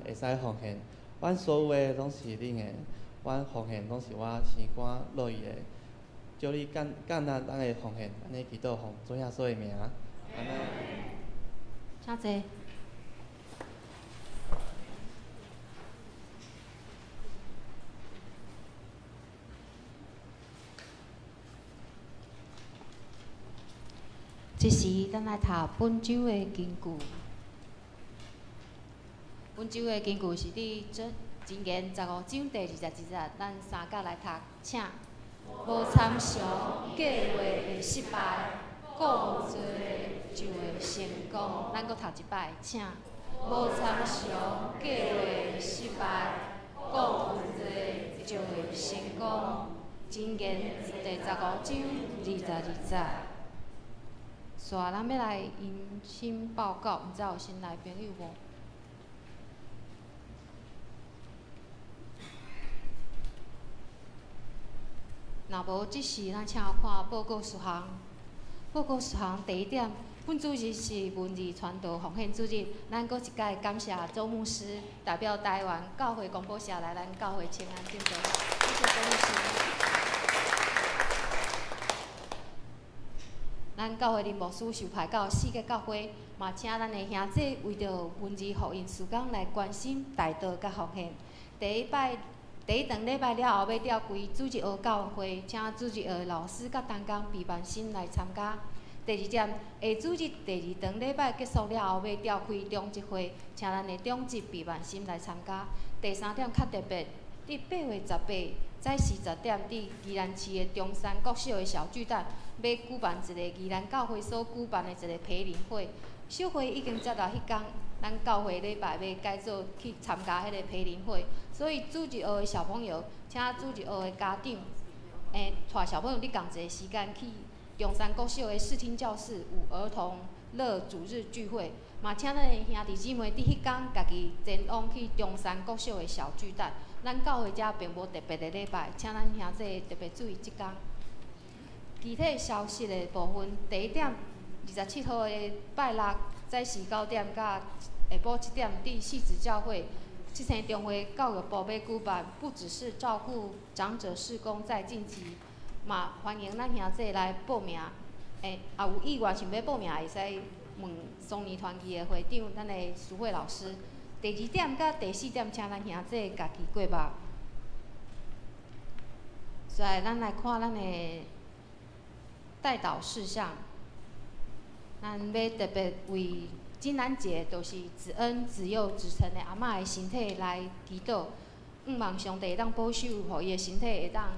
会使奉献，阮所有诶拢是恁诶，阮奉献拢是我生肝乐意诶。叫你简单咱诶奉献，安尼祈祷奉主耶稣诶名，安尼。请坐。这时，咱来读本周诶经句。本周诶经句是伫箴言15章第22节，咱三甲来读，请。无参详，计划会失败；讲多就会成功。咱搁读一摆，请。无参详，计划会失败；讲多就会成功。箴言第15章22节。煞咱要来迎新报告，毋知有新来朋友无？若无，即时咱请看报告事项。报告事项第1点，本主日是文字传道奉献主日，咱搁一届感谢周牧师代表台湾教会广播社来咱教会请安敬礼，谢谢周牧师。咱教会林牧师受派到4个教会，嘛请咱的兄弟为着文字福音事工来关心代祷甲奉献。第一堂礼拜了后，要调归主日学教会，请主日学老师甲同工备办心来参加。第2点，下主日第2堂礼拜结束了后，要调开中集会，请咱的中集备办心来参加。第3点较特别，伫8月18早时10点，伫宜兰市的中山国小的小巨蛋，要举办一个宜兰教会所举办的一个培灵会。小会已经接到迄天，咱教会礼拜要改做去参加迄个培灵会，所以主日学的小朋友，请主日学的家长，带小朋友伫同一个时间去中山国小的视听教室有儿童乐主日聚会，嘛请咱的兄弟姊妹伫迄天家己前往去中山国小的小巨蛋。咱教会遮并无特别的礼拜，请咱兄弟特别注意即天。具体消息的部分，第1点，27号的拜六早时9点到下晡7点，伫戏子教会，这生中会教育部要举办，不只是照顾长者事工在晋级，嘛欢迎咱兄弟来报名。也有意愿想要报名，会使问松尼团契的会长，咱的苏慧老师。第2点甲第4点，请咱兄弟家己过目。所以咱来看咱的代祷事项。咱要特别为金兰节，就是子恩、子佑、子成的阿嬷的身体来祈祷，望上帝当保守，互伊的身体会当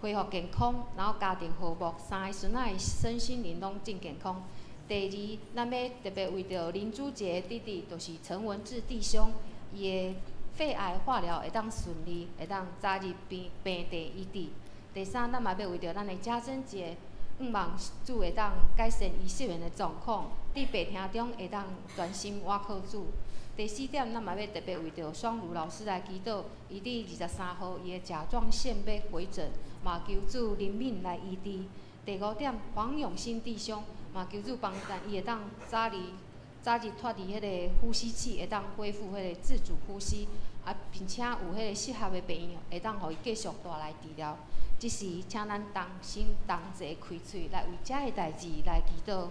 恢复健康，然后家庭和睦，三个孙仔的身心灵拢真健康。第二，咱要特别为着林主杰的弟弟，就是陈文志弟兄，伊的肺癌化疗会当顺利，会当早日病地医治。第三，咱嘛要为着咱的家珍节，望主会当改善伊失眠的状况，伫白厅中会当专心倚靠主。第四点，咱嘛要特别为着双如老师来祈祷，伊伫23号伊的甲状腺要回诊，嘛求主怜悯来医治。第五点，黄永新弟兄嘛求主帮助，伊会当早日脱离迄个呼吸器，会当恢复迄个自主呼吸，并且有迄个适合的病会当互伊继续带来治疗。即时，请咱同心同齐开嘴，来为遮个代志来祈祷。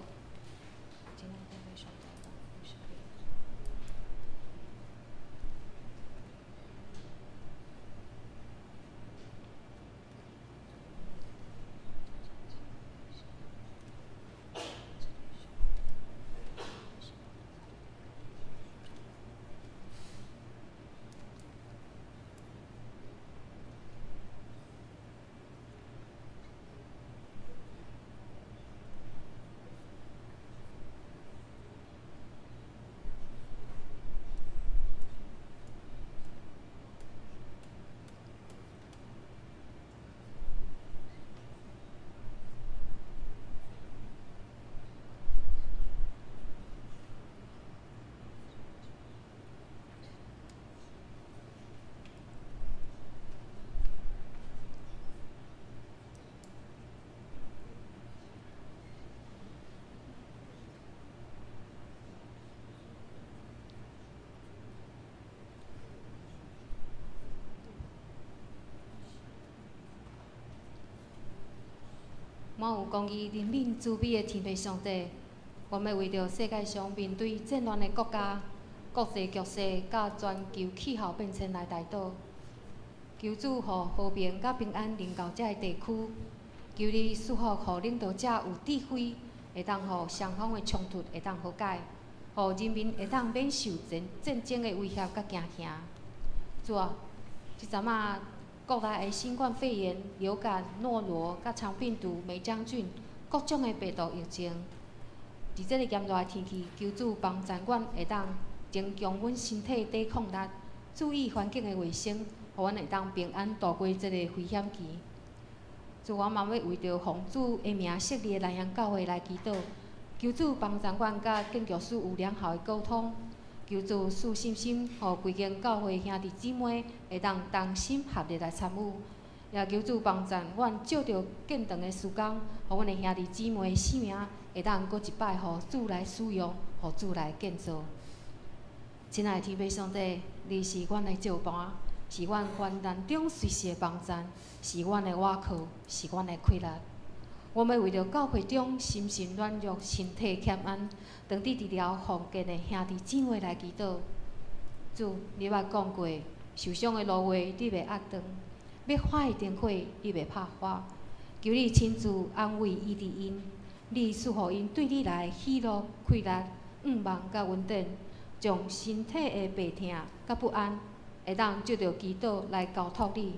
满有公义、怜悯、慈悲的天父上帝，我们为着世界上面对战乱的国家、国际局势，甲全球气候变迁来祈祷，求主互和平甲平安临到这个地区，求你赐福互领导者有智慧，会当互双方的冲突会当和解，互人民会当免受战争的威胁甲惊吓。主啊，即阵啊！国内的新冠肺炎、流感、诺罗、甲肠病毒、梅将军各种的病毒疫情，伫这个炎热的天气，求主帮掌管会当增强阮身体抵抗力，注意环境的卫生，互阮会当平安度过这个危险期。主，我嘛要为着奉主的名设立的南洋教会来祈祷，求主帮掌管甲建筑师有良好的沟通。求主赐信心，互规间教会兄弟姊妹会当同心合力来参与，也求主帮助阮照着建堂的时间，互阮的兄弟姊妹的性命会当搁一摆，互主来使用，互主来建造。亲爱的天父上帝，你是阮的照伴，是阮患难中随时的帮助，是阮的倚靠，是阮的气力。我们为着教会中心神软弱、身体欠安、当地治疗福建的兄弟姊妹来祈祷。主，你捌讲过，受伤的芦苇你袂压断，要发的灯火你袂拍花。求你亲自安慰医治因，你赐予因对你来喜乐、快乐、望甲稳定，将身体的病痛甲不安，会当借着祈祷来交托你，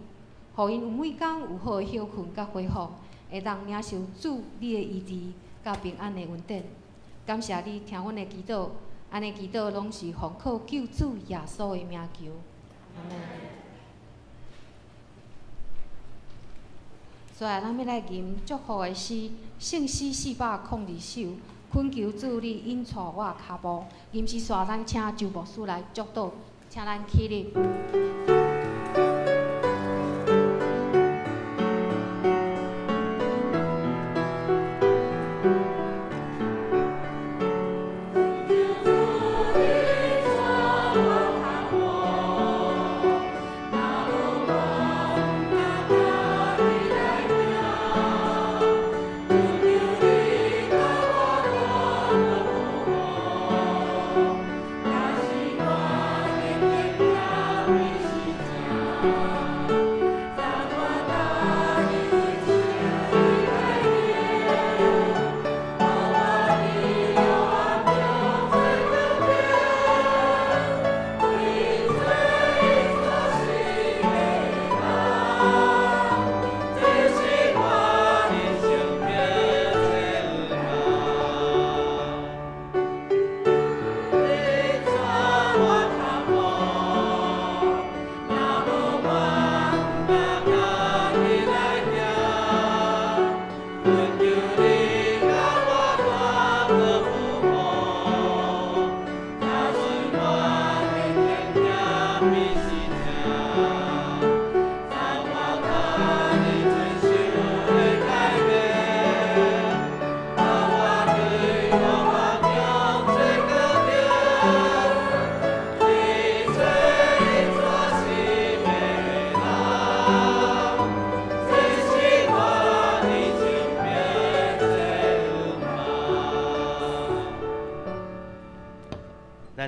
互因有每工有好的休困甲恢复。会当领受主你的医治，甲平安的稳定。感谢你听阮的祈祷，安尼祈祷拢是奉靠救主耶稣的名求。阿门。所以咱要来吟祝福的诗，圣诗402首，恳求主你引带我脚步。吟诗线咱请周牧师来祝祷，请咱起立。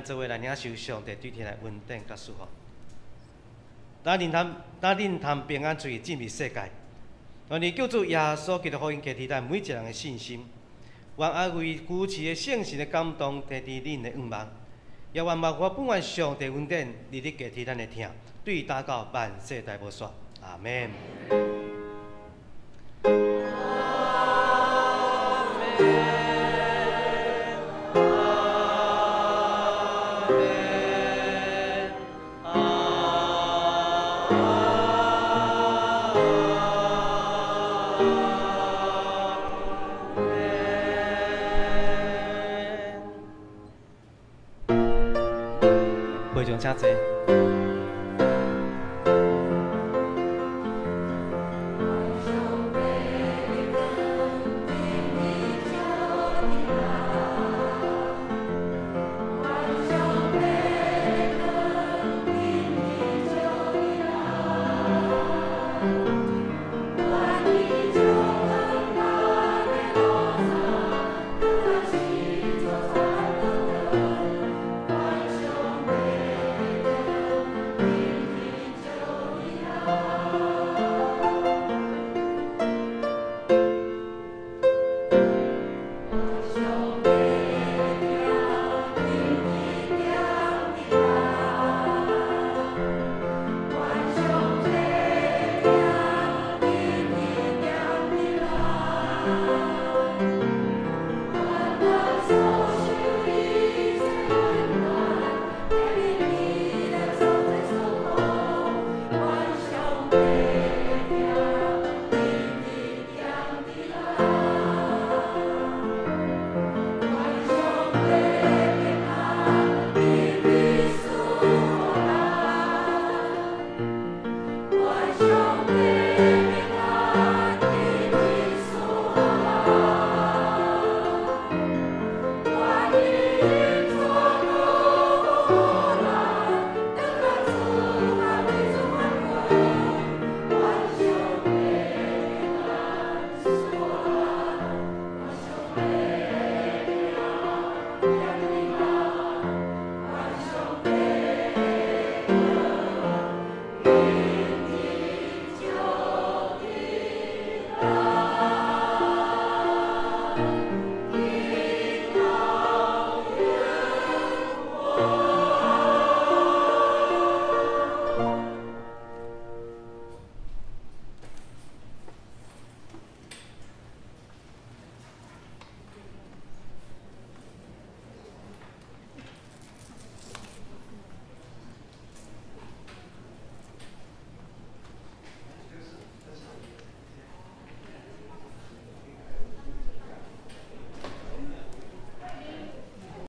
做伙来领受上帝对天的恩典甲祝福。当恁通平安出进入世界，愿你救主耶稣基督福音加提咱每一人的信心，愿爱为扶持的圣神的感动，提伫恁的愿望，也愿万国本愿上帝恩典，日日加提咱的听，对达到万世代无煞。阿门。会众请坐。